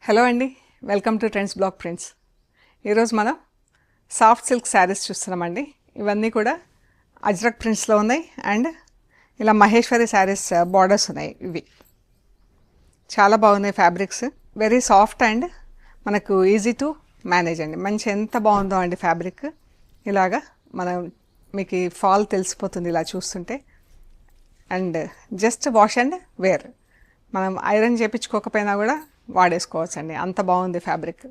Hello అండి, welcome to trends blog prints. ఈరోజు మనం సాఫ్ట్ సిల్క్ శారీస్ చూస్తున్నామండి. ఇవన్నీ కూడా అజ్రక్ ప్రింట్స్లో ఉన్నాయి అండ్ ఇలా మహేశ్వరి శారీస్ బార్డర్స్ ఉన్నాయి. ఇవి చాలా బాగున్నాయి. ఫ్యాబ్రిక్స్ వెరీ సాఫ్ట్ అండ్ మనకు ఈజీ టు మేనేజ్ అండి. మంచి ఎంత బాగుందో అండి ఫ్యాబ్రిక్. ఇలాగా మనం మీకు ఫాల్ తెలిసిపోతుంది ఇలా చూస్తుంటే. And just wash and wear, మనం ఐరన్ చేయించుకోకపోయినా కూడా వాడేసుకోవచ్చు అండి. అంత బాగుంది ఫ్యాబ్రిక్.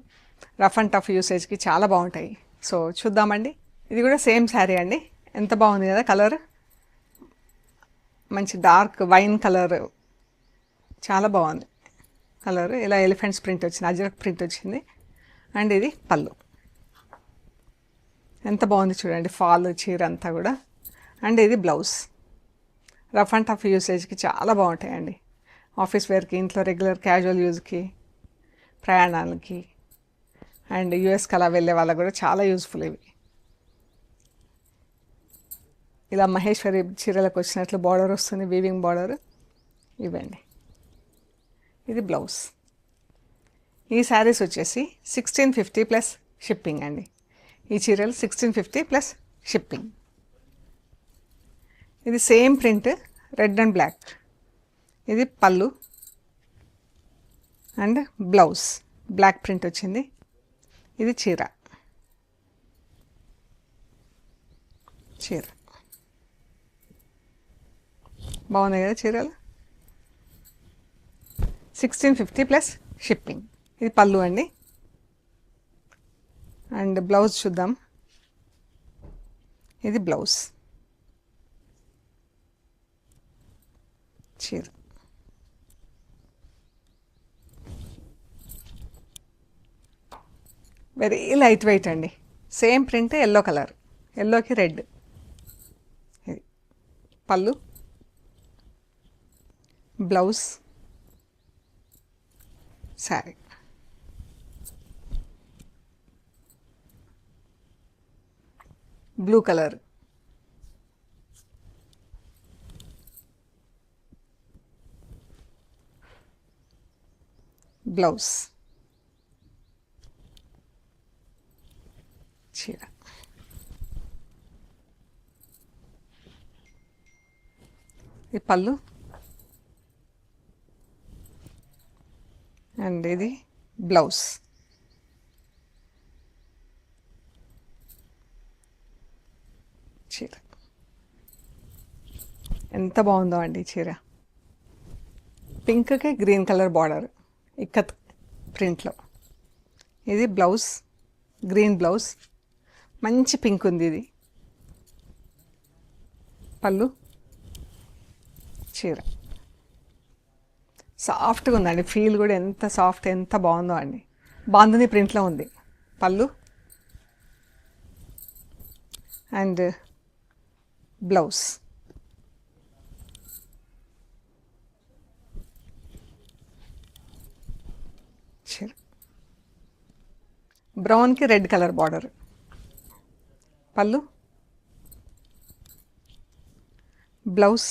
రఫ్ అండ్ టఫ్ యూసేజ్కి చాలా బాగుంటాయి. సో చూద్దామండి. ఇది కూడా సేమ్ శారీ అండి. ఎంత బాగుంది కదా కలర్, మంచి డార్క్ వైన్ కలర్, చాలా బాగుంది కలర్. ఇలా ఎలిఫెంట్స్ ప్రింట్ వచ్చింది, అజ్రక్ ప్రింట్ వచ్చింది. అండ్ ఇది పళ్ళు, ఎంత బాగుంది చూడండి ఫాల్ చీర అంతా కూడా. అండ్ ఇది బ్లౌజ్. రఫ్ అండ్ టఫ్ యూసేజ్కి చాలా బాగుంటాయండి. ఆఫీస్ వేర్కి, ఇంట్లో రెగ్యులర్ క్యాజువల్ యూజ్కి, ప్రయాణాలకి అండ్ యూఎస్కి అలా వెళ్ళే వాళ్ళకి కూడా చాలా యూజ్ఫుల్ ఇవి. ఇలా మహేశ్వరి చీరలకు వచ్చినట్లు బార్డర్ వస్తుంది, వీవింగ్ బార్డర్. ఇవ్వండి, ఇది బ్లౌజ్. ఈ శారీస్ వచ్చేసి 1650 ప్లస్ షిప్పింగ్ అండి. ఈ చీరలు 1650 ప్లస్ షిప్పింగ్. ఇది same print, red and black. ఇది పళ్ళు అండ్ బ్లౌజ్, బ్లాక్ ప్రింట్ వచ్చింది. ఇది చీర బాగున్నాయి కదా చీరలు. 1650 ప్లస్ షిప్పింగ్. ఇది పళ్ళు అండి. అండ్ బ్లౌజ్ చూద్దాం. ఇది బ్లౌజ్, చీర. వెరీ లైట్ వెయిట్ అండి. సేమ్ ప్రింట్, ఎల్లో కలర్, ఎల్లోకి రెడ్. ఇది పళ్ళు, blouse, sari. Blue colour, blouse, చీర. ఇది పళ్ళు అండ్ ఇది బ్లౌజ్. చీర ఎంత బాగుందో అండి చీర. పింక్కి గ్రీన్ కలర్ బార్డర్ ఇక్కత్ ప్రింట్లో. ఇది బ్లౌజ్, గ్రీన్ బ్లౌజ్, మంచి పింక్ ఉంది. ఇది పళ్ళు, చీర. సాఫ్ట్గా ఉందండి, ఫీల్ కూడా ఎంత సాఫ్ట్, ఎంత బాగుందో అండి. బాందిని ప్రింట్లో ఉంది పళ్ళు అండ్ బ్లౌజ్. చీర బ్రౌన్కి రెడ్ కలర్ బార్డర్. పళ్ళు, బ్లౌజ్,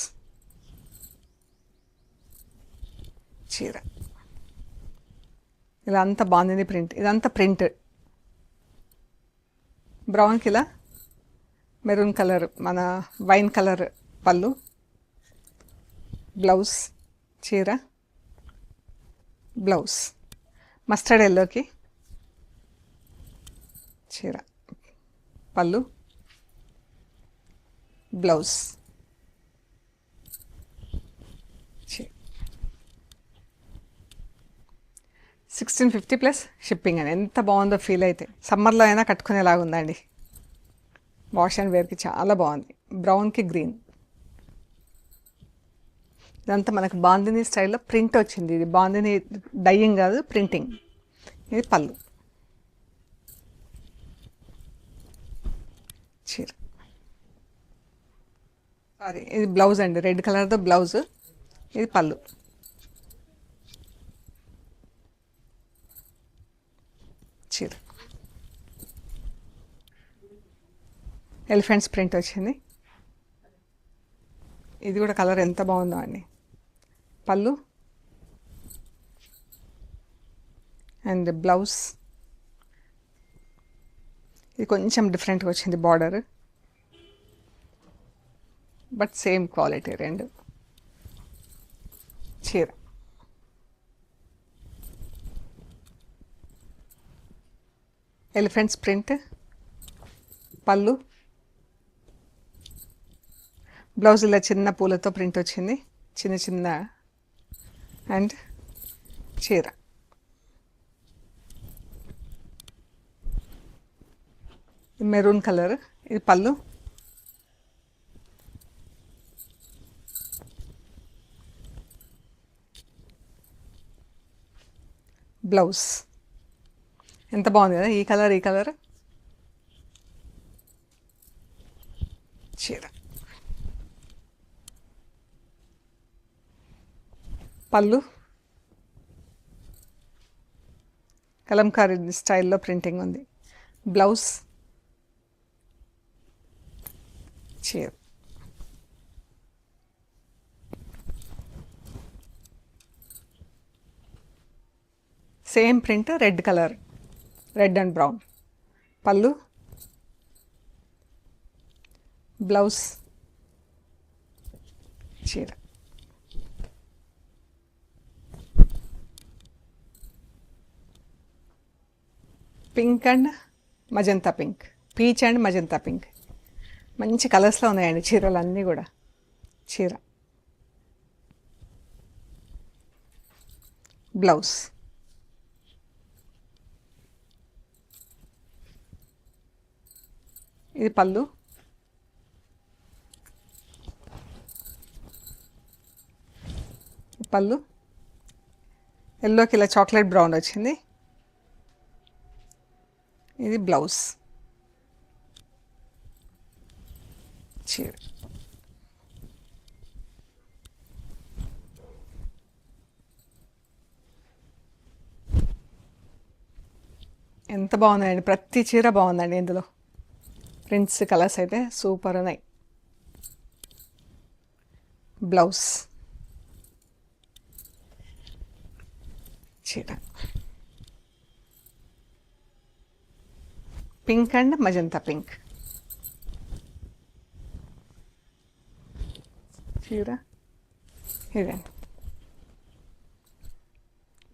చీర. ఇలా అంతా బాగుంది ప్రింట్. ఇదంతా ప్రింట్. బ్రౌన్కి ఇలా మెరూన్ కలర్, మన వైన్ కలర్ పళ్ళు, బ్లౌజ్, చీర, బ్లౌజ్. మస్టర్డ్ ఎల్లోకి చీర, పళ్ళు, బ్లౌజ్, 1650 ప్లస్ షిప్పింగ్ అని. ఎంత బాగుందో ఫీల్. అయితే సమ్మర్లో అయినా కట్టుకునేలాగా ఉందండి. వాష్ అండ్ వేర్కి చాలా బాగుంది. బ్రౌన్కి గ్రీన్. ఇదంతా మనకు బాందిని స్టైల్లో ప్రింట్ వచ్చింది. ఇది బాందిని డైయింగ్ కాదు, ప్రింటింగ్. ఇది పళ్ళు, చీర. సారీ, ఇది బ్లౌజ్ అండి, రెడ్ కలర్తో బ్లౌజ్. ఇది పళ్ళు, చీర. ఎలిఫెంట్స్ ప్రింట్ వచ్చింది. ఇది కూడా కలర్ ఎంత బాగుందో అండి. పళ్ళు అండ్ బ్లౌజ్ ఇది కొంచెం డిఫరెంట్గా వచ్చింది బార్డర్, బట్ సేమ్ క్వాలిటీ రెండు. చీర ఎలిఫెంట్స్ ప్రింట్, పళ్ళు, బ్లౌజ్ ఇలా చిన్న పూలతో ప్రింట్ వచ్చింది, చిన్న చిన్న. అండ్ చీర మెరూన్ కలర్, ఇది పళ్ళు, బ్లౌజ్. ఎంత బాగుంది కదా ఈ కలర్. చీర, పళ్ళు కలంకారీ స్టైల్లో ప్రింటింగ్ ఉంది, బ్లౌజ్, చీర. Same print, red colour, red and brown, పళ్ళు, బ్లౌజ్, చీర. Pink and magenta pink, peach and magenta pink, మంచి కలర్స్లో ఉన్నాయండి చీరలు అన్నీ కూడా. చీర, బ్లౌజ్, ఇది పళ్ళు, పళ్ళు ఎల్లోకి ఇలా చాక్లెట్ బ్రౌన్ వచ్చింది, ఇది బ్లౌజ్, చీర. ఎంత బాగున్నాయండి, ప్రతి చీర బాగుందండి ఇందులో. ప్రింట్స్ కలర్స్ అయితే సూపర్ ఉన్నాయి. బ్లౌజ్, చీర, పింక్ అండ్ మజంతా పింక్, చీర. ఇదే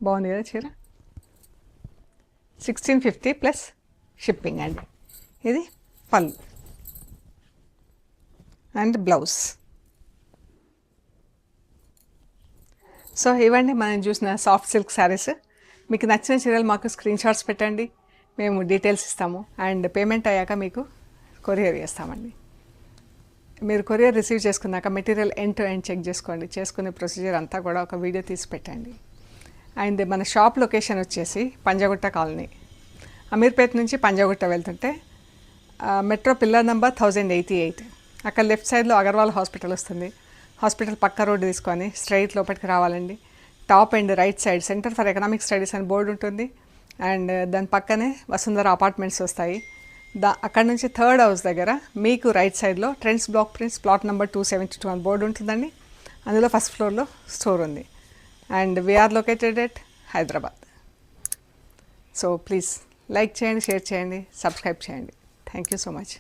బాగుంది కదా చీర. 1650 ప్లస్ షిప్పింగ్ అండి. ఇది పళ్ళు అండ్ బ్లౌజ్. సో ఇవన్నీ మనం చూసిన సాఫ్ట్ సిల్క్ శారీస్. మీకు నచ్చిన చీరలు మాకు స్క్రీన్ షాట్స్ పెట్టండి, మేము డీటెయిల్స్ ఇస్తాము. అండ్ పేమెంట్ అయ్యాక మీకు కొరియర్ చేస్తామండి. మీరు కొరియర్ రిసీవ్ చేసుకున్నాక material end to end check చేసుకోండి. చేసుకునే ప్రొసీజర్ అంతా కూడా ఒక వీడియో తీసి పెట్టండి. అండ్ మన షాప్ లొకేషన్ వచ్చేసి పంజాగుట్ట కాలనీ, అమీర్పేట్ నుంచి పంజాగుట్ట వెళ్తుంటే మెట్రో పిల్లర్ నెంబర్ 1088, అక్కడ లెఫ్ట్ సైడ్లో అగర్వాల్ హాస్పిటల్ వస్తుంది. హాస్పిటల్ పక్క రోడ్డు తీసుకొని స్ట్రైట్ లోపలికి రావాలండి. Top and right side centre for economic studies అని బోర్డు ఉంటుంది. అండ్ దాని పక్కనే వసుంధర అపార్ట్మెంట్స్ వస్తాయి. అక్కడ నుంచి థర్డ్ హౌస్ దగ్గర మీకు రైట్ సైడ్లో trends block prints plot number 272 అని బోర్డు ఉంటుందండి. అందులో ఫస్ట్ ఫ్లోర్లో స్టోర్ ఉంది. And we are located at Hyderabad. So please like చేయండి, షేర్ చేయండి, సబ్స్క్రైబ్ చేయండి. Thank you so much.